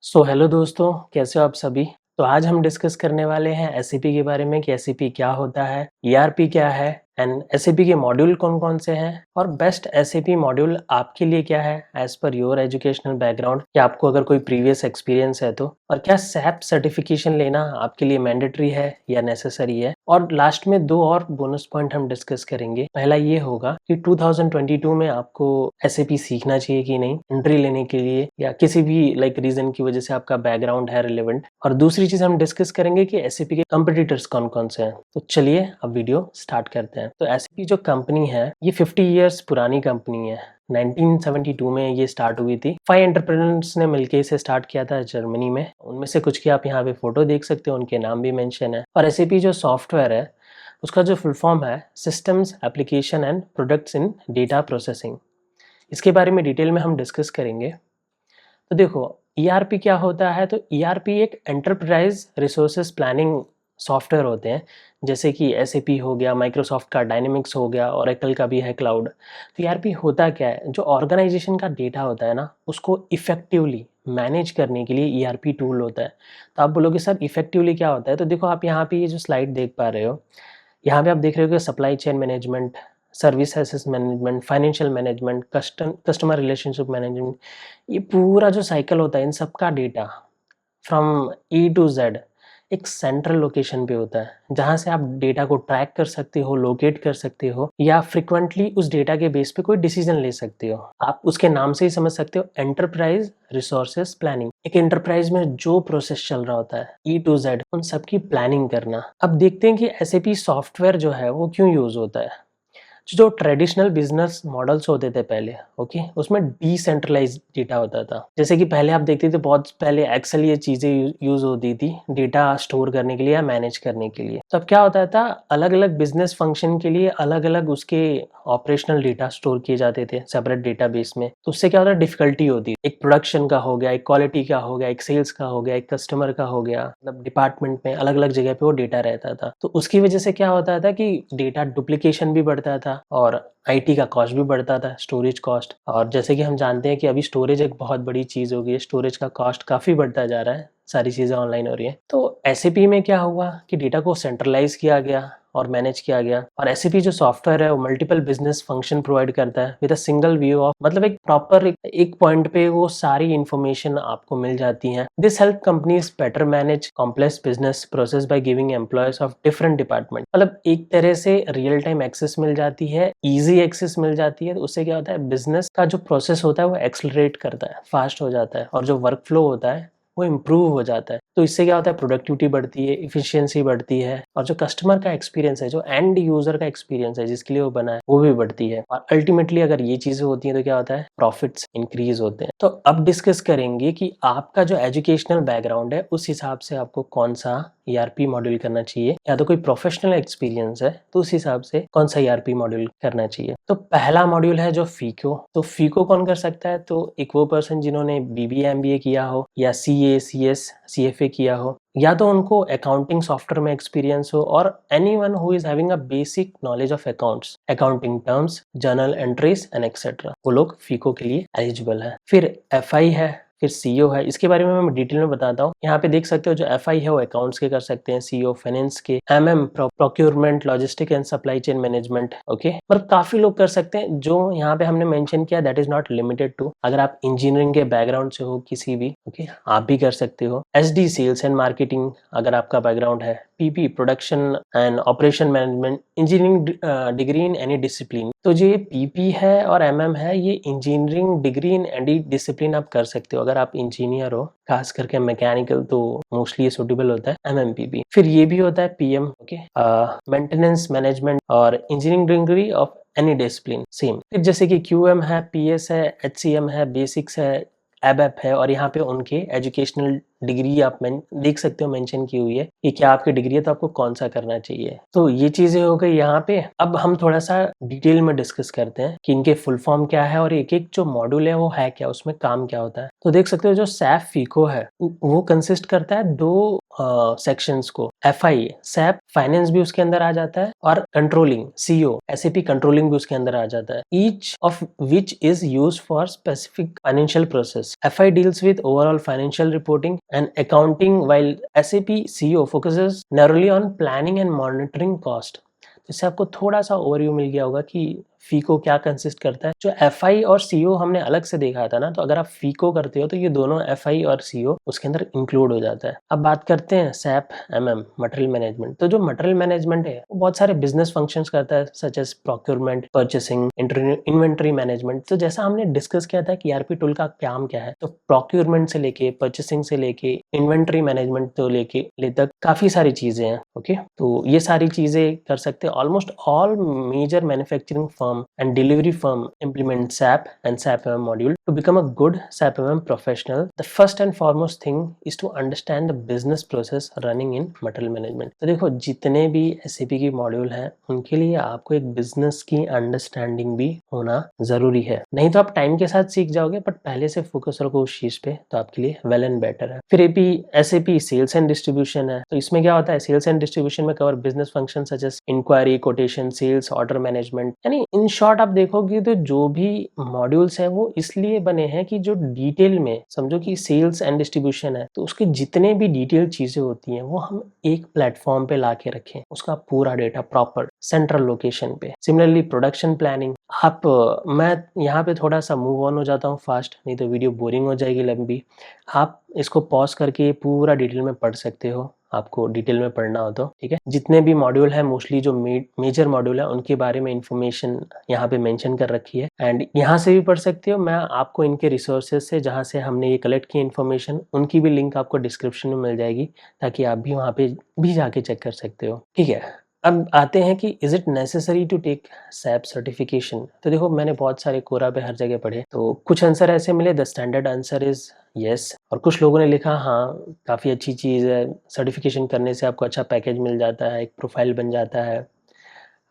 Hello दोस्तों, कैसे हो आप सभी। तो आज हम डिस्कस करने वाले हैं एसएपी के बारे में कि एसएपी क्या होता है, ईआरपी क्या है एंड एसएपी के मॉड्यूल कौन कौन से हैं और बेस्ट एसएपी मॉड्यूल आपके लिए क्या है as per your educational background, या आपको अगर कोई प्रीवियस एक्सपीरियंस है तो, और क्या सैप सर्टिफिकेशन लेना आपके लिए मैंडेटरी है या नेसेसरी है। और लास्ट में दो और बोनस पॉइंट हम डिस्कस करेंगे। पहला ये होगा कि 2022 में आपको एसएपी सीखना चाहिए कि नहीं एंट्री लेने के लिए, या किसी भी रीजन की वजह से आपका बैकग्राउंड है रिलेवेंट। और दूसरी चीज हम डिस्कस करेंगे कि एसएपी के कंपटीटर्स कौन कौन से हैं। तो चलिए अब वीडियो स्टार्ट करते हैं। तो एसएपी जो कंपनी है ये 50 इयर्स पुरानी कंपनी है। 1972 में ये स्टार्ट हुई थी। 5 एंटरप्रेन्योर्स ने मिलकर इसे स्टार्ट किया था जर्मनी में। उनमें से कुछ की आप यहाँ पे फोटो देख सकते हो, उनके नाम भी मेंशन है। और एसएपी जो सॉफ्टवेयर है उसका जो फुल फॉर्म है systems application and products in data processing. इसके बारे में डिटेल में हम डिस्कस करेंगे। तो देखो ईआरपी क्या होता है। तो ईआरपी एक एंटरप्राइज रिसोर्सेज प्लानिंग सॉफ्टवेयर होते हैं, जैसे कि एसएपी हो गया, माइक्रोसॉफ्ट का डायनेमिक्स हो गया, ओरेकल का भी है क्लाउड। तो ईआरपी होता क्या है, जो ऑर्गेनाइजेशन का डेटा होता है ना उसको इफेक्टिवली मैनेज करने के लिए ईआरपी टूल होता है। तो आप बोलोगे सर इफेक्टिवली क्या होता है। तो देखो आप यहाँ पे ये जो स्लाइड देख पा रहे हो, यहाँ पे आप देख रहे हो कि सप्लाई चेन मैनेजमेंट, सर्विस एसेस management, financial management, customer relationship management, ये पूरा जो साइकिल होता है इन सब का data from A to Z एक सेंट्रल लोकेशन पे होता है, जहाँ से आप डेटा को ट्रैक कर सकते हो, लोकेट कर सकते हो, या फ्रिक्वेंटली उस डेटा के बेस पे कोई डिसीजन ले सकते हो। आप उसके नाम से ही समझ सकते हो, एंटरप्राइज रिसोर्सेज प्लानिंग। एक एंटरप्राइज में जो प्रोसेस चल रहा होता है ई टू जेड उन सब की प्लानिंग करना। अब देखते हैं कि एसएपी सॉफ्टवेयर जो है वो क्यों यूज होता है। जो ट्रेडिशनल बिजनेस मॉडल्स होते थे पहले, ओके, उसमें डिसेंट्रलाइज डेटा होता था। जैसे कि पहले आप देखते थे बहुत पहले एक्सेल ये चीजें यूज होती थी डेटा स्टोर करने के लिए या मैनेज करने के लिए। तो अब क्या होता था, अलग अलग बिजनेस फंक्शन के लिए अलग अलग उसके ऑपरेशनल डेटा स्टोर किए जाते थे सेपरेट डेटाबेस में। तो उससे क्या होता है, डिफिकल्टी होती है। एक प्रोडक्शन का हो गया, एक क्वालिटी का हो गया, एक सेल्स का हो गया, एक कस्टमर का हो गया, मतलब डिपार्टमेंट में अलग अलग जगह पे वो डेटा रहता था। तो उसकी वजह से क्या होता था कि डेटा डुप्लीकेशन भी बढ़ता था और आईटी का कॉस्ट भी बढ़ता था, स्टोरेज कॉस्ट। और जैसे कि हम जानते हैं कि अभी स्टोरेज एक बहुत बड़ी चीज हो गई है, स्टोरेज का कॉस्ट काफी बढ़ता जा रहा है, सारी चीजें ऑनलाइन हो रही है। तो एसएपी में क्या हुआ कि डेटा को सेंट्रलाइज किया गया और मैनेज किया गया। और एसएपी जो सॉफ्टवेयर है वो मल्टीपल बिजनेस फंक्शन प्रोवाइड करता है with a single view of, मतलब एक प्रॉपर एक पॉइंट पे वो सारी इंफॉर्मेशन आपको मिल जाती है। This help companies better manage complex business process by giving employees of different department. मतलब एक तरह से रियल टाइम एक्सेस मिल जाती है, इजी एक्सेस मिल जाती है। तो उससे क्या होता है, बिजनेस का जो प्रोसेस होता है वो एक्सलरेट करता है, फास्ट हो जाता है, और जो वर्क फ्लो होता है वो इम्प्रूव हो जाता है। तो इससे क्या होता है, प्रोडक्टिविटी बढ़ती है, इफिशियंसी बढ़ती है, और जो कस्टमर का एक्सपीरियंस है, जो एंड यूजर का एक्सपीरियंस है जिसके लिए वो बना है, वो भी बढ़ती है। और अल्टीमेटली अगर ये चीजें होती हैं तो क्या होता है, प्रॉफिट्स इंक्रीज होते हैं। तो अब डिस्कस करेंगे कि आपका जो एजुकेशनल बैकग्राउंड है उस हिसाब से आपको कौन सा ईआरपी मॉड्यूल करना चाहिए, या तो कोई प्रोफेशनल एक्सपीरियंस है तो उस हिसाब से कौन सा ईआरपी मॉड्यूल करना चाहिए। तो पहला मॉड्यूल है जो फीको। तो फीको कौन कर सकता है, तो एक वो पर्सन जिन्होंने बीबीए एमबीए किया हो, या सीए सीएस सीएफए किया हो, या तो उनको अकाउंटिंग सॉफ्टवेयर में एक्सपीरियंस हो, और anyone who is having a basic knowledge of accounts, accounting terms, journal entries and etcetera, वो लोग फीको के लिए एलिजिबल है। फिर एफआई है, फिर सीओ है। इसके बारे में मैं डिटेल में बताता हूँ। यहाँ पे देख सकते हो जो एफआई है वो अकाउंट्स के कर सकते हैं, सीओ फाइनेंस के, MM procurement logistic and supply chain management, okay, मतलब काफी लोग कर सकते हैं। जो यहाँ पे हमने मेंशन किया that is not limited to, अगर आप इंजीनियरिंग के बैकग्राउंड से हो किसी भी, ओके, आप भी कर सकते हो। एसडी सेल्स एंड मार्केटिंग अगर आपका बैकग्राउंड है, PP production and operation management, engineering degree in any discipline. तो जो ये पीपी है और एमएम है ये engineering degree in any discipline आप कर सकते हो अगर आप इंजीनियर हो, खास करके मैकेनिकल तो मोस्टली ये सुटेबल होता है एमएमपीपी। फिर ये भी होता है पीएम, ओके, मेंटेनेंस मैनेजमेंट और engineering degree of any discipline same. फिर जैसे कि क्यूएम है, पीएस है, एचसीएम है, बेसिक्स है, एबएप है, और यहाँ पे उनके एजुकेशनल डिग्री आप देख सकते हो मेंशन की हुई है कि क्या आपकी डिग्री है तो आपको कौन सा करना चाहिए। तो ये चीजें हो गई यहाँ पे। अब हम थोड़ा सा डिटेल में डिस्कस करते हैं कि इनके फुल फॉर्म क्या है और एक एक जो मॉड्यूल है वो है क्या, उसमें काम क्या होता है। तो देख सकते हो जो सैप फीको है वो कंसिस्ट करता है दो सेक्शंस को, FI SAP फाइनेंस भी उसके अंदर आ जाता है और कंट्रोलिंग CO SAP कंट्रोलिंग भी उसके अंदर आ जाता है, each of which is used for specific financial process. FI deals with overall financial reporting and accounting while SAP CO focuses narrowly on planning and monitoring cost. इससे आपको थोड़ा सा overview मिल गया होगा कि फीको क्या कंसिस्ट करता है. जो FI और CO हमने अलग से देखा था ना, तो अगर आप फीको करते हो तो ये दोनों FI और CO उसके अंदर इंक्लूड हो जाता है. अब बात करते हैं SAP MM मटेरियल मैनेजमेंट. तो जो मटेरियल मैनेजमेंट है वो बहुत सारे बिजनेस फंक्शंस करता है, such as procurement, purchasing, inventory management. तो जैसा हमने डिस्कस किया था कि ERP टूल का काम क्या है, तो प्रोक्योरमेंट से लेके, परचेसिंग से लेके, इन्वेंटरी मैनेजमेंट तो लेके ले तक काफी सारी चीजें हैं. ओके, तो ये सारी चीजें कर सकते हैं. Almost all major manufacturing firm and delivery firm implement SAP and SAP MM module. To become a good SAP MM professional, the first and foremost thing is to understand the business process running in material management. तो देखो, जितने भी SAP की module हैं उनके लिए आपको एक बिजनेस की अंडरस्टैंडिंग भी होना जरूरी है. नहीं तो आप टाइम के साथ सीख जाओगे, बट पहले से फोकस रखो उस चीज पे, तो आपके लिए वेल एंड बेटर है. फिर SAP सेल्स एंड डिस्ट्रीब्यूशन है. तो इसमें क्या होता है, सेल्स एंड डिस्ट्रीब्यूशन में cover business function such as inquiry, quotation, sales, order management. यानी इन शॉर्ट आप देखोगे तो जो भी मॉड्यूल्स हैं वो इसलिए बने हैं कि जो डिटेल में समझो कि सेल्स एंड डिस्ट्रीब्यूशन है, तो उसके जितने भी डिटेल चीजें होती हैं वो हम एक प्लेटफॉर्म पे ला के रखें, उसका पूरा डेटा प्रॉपर सेंट्रल लोकेशन पे. Similarly production planning. मैं यहाँ पे थोड़ा सा मूव ऑन हो जाता हूँ फास्ट, नहीं तो वीडियो बोरिंग हो जाएगी लंबी. आप इसको पॉज करके पूरा डिटेल में पढ़ सकते हो, आपको डिटेल में पढ़ना हो तो. ठीक है, जितने भी मॉड्यूल है, मोस्टली जो मेजर मॉड्यूल है उनके बारे में इंफॉर्मेशन यहाँ पे मेंशन कर रखी है, एंड यहाँ से भी पढ़ सकते हो. मैं आपको इनके रिसोर्सेज से, जहाँ से हमने ये कलेक्ट की इन्फॉर्मेशन, उनकी भी लिंक आपको डिस्क्रिप्शन में मिल जाएगी, ताकि आप भी वहाँ पे भी जाके चेक कर सकते हो. ठीक है, अब आते हैं कि is it necessary to take SAP certification. तो देखो, मैंने बहुत सारे कोरा पे हर जगह पढ़े, तो कुछ आंसर ऐसे मिले, the standard answer is yes, और कुछ लोगों ने लिखा हाँ काफ़ी अच्छी चीज़ है, सर्टिफिकेशन करने से आपको अच्छा पैकेज मिल जाता है, एक प्रोफाइल बन जाता है,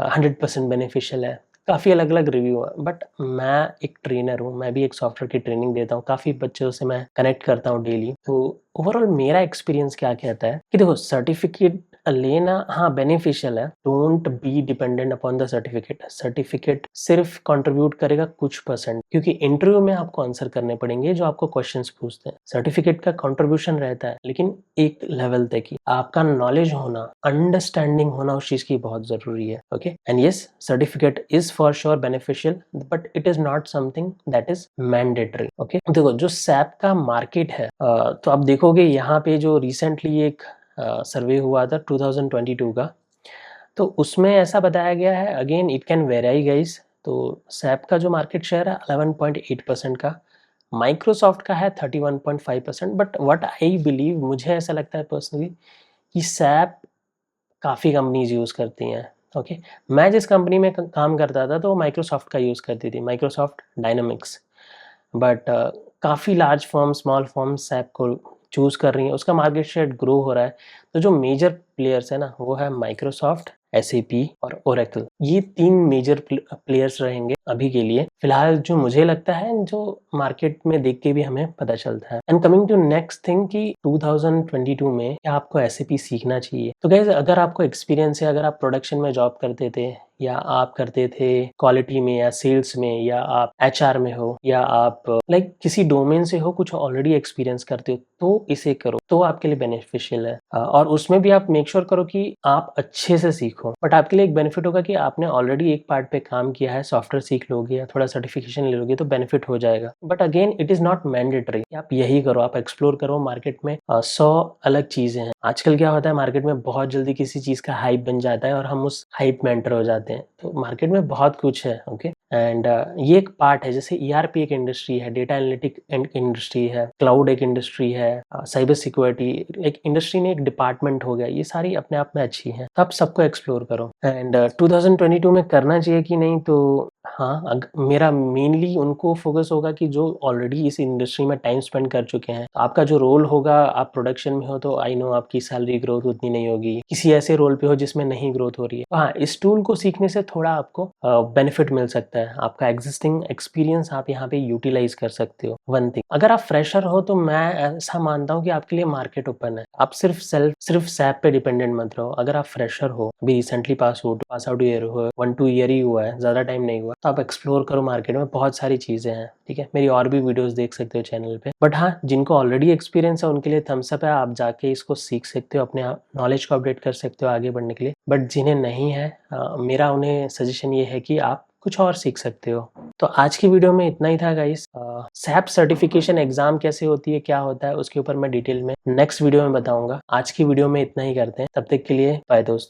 100% बेनिफिशियल है. काफ़ी अलग अलग रिव्यू है, बट मैं एक ट्रेनर हूँ, मैं भी एक सॉफ्टवेयर की ट्रेनिंग देता हूँ, काफ़ी बच्चों से मैं कनेक्ट करता हूँ डेली. तो ओवरऑल मेरा एक्सपीरियंस क्या कहता है कि देखो, सर्टिफिकेट लेना हाँ बेनिफिशियल है. Don't be dependent upon the certificate. Certificate सिर्फ कंट्रीब्यूट करेगा कुछ %, क्योंकि इंटरव्यू में आपको आंसर करने पड़ेंगे जो आपको क्वेश्चंस पूछते हैं. सर्टिफिकेट का कंट्रीब्यूशन रहता है, लेकिन एक लेवल तक ही. आपका नॉलेज होना, अंडरस्टैंडिंग होना उस चीज की बहुत जरूरी है. Okay, and yes, certificate is for sure beneficial, but it is not something that is mandatory. Okay, देखो, जो SAP का मार्केट है, तो आप देखोगे यहाँ पे जो रिसेंटली एक सर्वे हुआ था 2022 का, तो उसमें ऐसा बताया गया है, again it can very guys. तो SAP का जो मार्केट शेयर है 11.8% का, माइक्रोसॉफ्ट का है 31.5%. बट व्हाट आई बिलीव, मुझे ऐसा लगता है पर्सनली कि SAP काफ़ी कंपनीज यूज़ करती हैं. ओके, मैं जिस कंपनी में काम करता था तो वो माइक्रोसॉफ्ट का यूज़ करती थी, माइक्रोसॉफ्ट डायनामिक्स. बट काफ़ी large firm, small firm SAP को चूज़ कर रही हैं, उसका मार्केट शेयर ग्रो हो रहा है. तो जो मेजर प्लेयर्स है ना, वो है माइक्रोसॉफ्ट, SAP और ओरेकल. ये 3 मेजर प्लेयर्स रहेंगे अभी के लिए फिलहाल, जो मुझे लगता है, जो मार्केट में देख के भी हमें पता चलता है. And coming to next thing कि 2022 में क्या आपको SAP सीखना चाहिए. तो गाइस, अगर आपको एक्सपीरियंस है, अगर आप प्रोडक्शन में जॉब करते थे, या आप करते थे क्वालिटी में, या सेल्स में, या आप HR में हो, या आप लाइक किसी डोमेन से हो, कुछ ऑलरेडी एक्सपीरियंस करते हो, तो इसे करो, तो आपके लिए बेनिफिशियल है. और उसमें भी आप मेक श्योर करो कि आप अच्छे से सीखो. बट आपके लिए एक बेनिफिट होगा कि आपने ऑलरेडी एक पार्ट पे काम किया है, सॉफ्टवेयर सीख लोगे या थोड़ा सर्टिफिकेशन ले लोगे तो बेनिफिट हो जाएगा. But again it is not mandatory. आप यही करो, आप एक्सप्लोर करो. मार्केट में 100 अलग चीजें हैं. आजकल क्या होता है, मार्केट में बहुत जल्दी किसी चीज का हाइप बन जाता है और हम उस हाइप में एंटर हो जाते हैं. तो मार्केट में बहुत कुछ है. ओके, एंड ये एक पार्ट है. जैसे ERP एक इंडस्ट्री है, डेटा एनालिटिक इंडस्ट्री है, क्लाउड एक इंडस्ट्री है, साइबर सिक्योरिटी एक इंडस्ट्री ने एक डिपार्टमेंट हो गया. ये सारी अपने आप में अच्छी है, तो आप सबको एक्सप्लोर करो. एंड 2022 में करना चाहिए कि नहीं, तो हाँ, मेरा मेनली उनको फोकस होगा कि जो ऑलरेडी इस इंडस्ट्री में टाइम स्पेंड कर चुके हैं। आपका जो रोल होगा, आप प्रोडक्शन में हो तो आई नो आपकी सैलरी ग्रोथ उतनी नहीं होगी, किसी ऐसे रोल पे हो जिसमें नहीं ग्रोथ हो रही है। हाँ, इस टूल को सीखने से थोड़ा आपको बेनिफिट मिल सकता है। आपका एग्जिस्टिंग एक्सपीरियंस आप यहाँ पे यूटिलाइज कर सकते हो। वन थिंग, अगर आप फ्रेशर हो तो मैं ऐसा मानता हूँ कि आपके लिए मार्केट ओपन है। आप सिर्फ सैप पे डिपेंडेंट मत रहो। अगर आप फ्रेशर हो, अभी रिसेंटली पास आउट ईयर हुआ, 1-2 ईयर ही हुआ है, ज्यादा टाइम नहीं हुआ, तो आप एक्सप्लोर करो। मार्केट में बहुत सारी चीजें हैं, ठीक है। मेरी और भी वीडियोस देख सकते हो चैनल पे। बट हाँ, जिनको ऑलरेडी एक्सपीरियंस है उनके लिए थम्स अप है, आप जाके इसको सीख सकते हो, अपने नॉलेज को अपडेट कर सकते हो आगे बढ़ने के लिए। बट जिन्हें नहीं है, मेरा उन्हें सजेशन ये है कि आप कुछ और सीख सकते हो। तो आज की वीडियो में इतना ही था गाइस। सैप सर्टिफिकेशन एग्जाम कैसे होती है, क्या होता है, उसके ऊपर मैं डिटेल में नेक्स्ट वीडियो में बताऊंगा। आज की वीडियो में इतना ही करते हैं, तब तक के लिए बाय दोस्त।